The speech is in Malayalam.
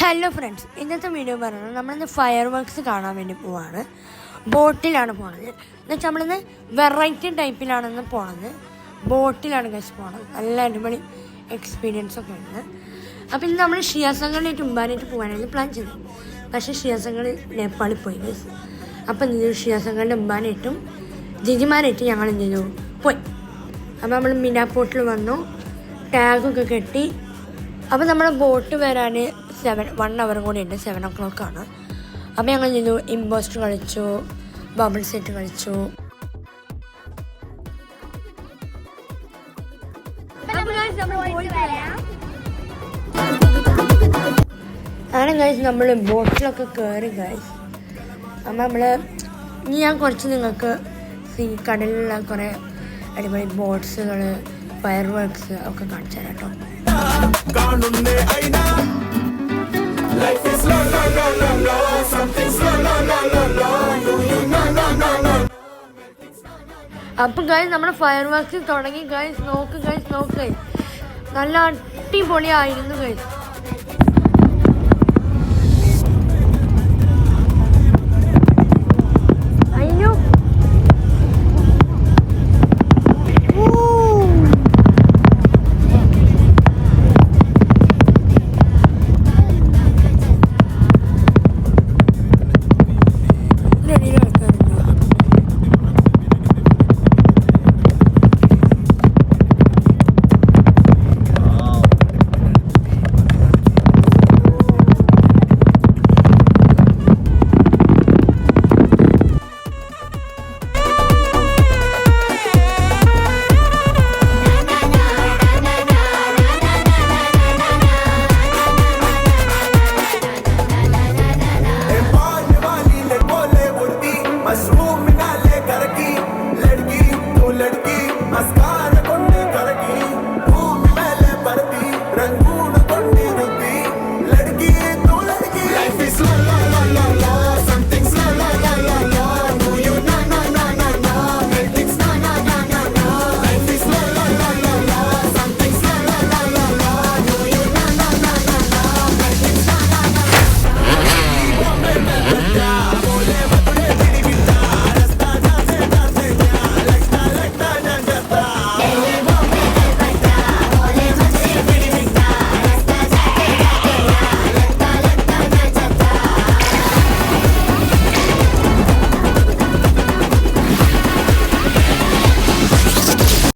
ഹലോ ഫ്രണ്ട്സ്, ഇന്നത്തെ വീഡിയോ പറയുന്നത് നമ്മളിന്ന് ഫയർ വർക്ക്സ് കാണാൻ വേണ്ടി പോവാണ്. ബോട്ടിലാണ് പോണത്. എന്നുവെച്ചാൽ നമ്മളിന്ന് വെറൈറ്റി ടൈപ്പിലാണെന്ന് പോണത്. ബോട്ടിലാണ് ഗസ് പോണത്. നല്ല അടിപൊളി എക്സ്പീരിയൻസ് ഒക്കെ ഉണ്ട്. അപ്പോൾ ഇന്ന് നമ്മൾ ഷിയാസങ്ങളിലേക്ക് ഉമ്പാനായിട്ട് പോകാനായിട്ട് പ്ലാൻ ചെയ്തു. പക്ഷേ ഷിയാസങ്ങൾ നേപ്പാളിൽ പോയി ഗസ്. അപ്പോൾ എന്ത് ചെയ്തു, ഷിയാസങ്ങളുടെ ഉമ്പാനായിട്ടും ജിജിമാരായിട്ട് ഞങ്ങൾ എന്ത് ചെയ്തു പോയി. അപ്പോൾ നമ്മൾ മിനാപ്പോർട്ടിൽ വന്നു, ടാഗൊക്കെ കെട്ടി. അപ്പോൾ നമ്മുടെ ബോട്ട് വരാൻ 1 hour കൂടി ഉണ്ട്. 7 o'clock ആണ്. അപ്പോൾ ഞങ്ങൾ ചെയ്തു ഇമ്പോസ്റ്റർ കളിച്ചു, ബബിൾ സെറ്റ് കളിച്ചു. അങ്ങനെ ഗൈസ് നമ്മൾ ബോട്ടിലൊക്കെ കയറി ഗൈസ്. അപ്പം ഇനി ഞാൻ കുറച്ച് നിങ്ങൾക്ക് കടലിലുള്ള കുറേ അടിപൊളി ബോട്ട്സുകൾ, ഫയർ വർക്ക്സ് ഒക്കെ കാണിച്ചു തരാം കേട്ടോ. അപ്പം ഗൈസ് നമ്മുടെ ഫയർ വർക്ക്സ് തുടങ്ങി ഗൈസ്. നോക്ക് ഗൈസ്, നല്ല അടിപൊളിയായിരുന്നു ഗൈസ്. അയ്യോ लड़की मस्कार कोने करगी भूमि मेले पड़ती रंगू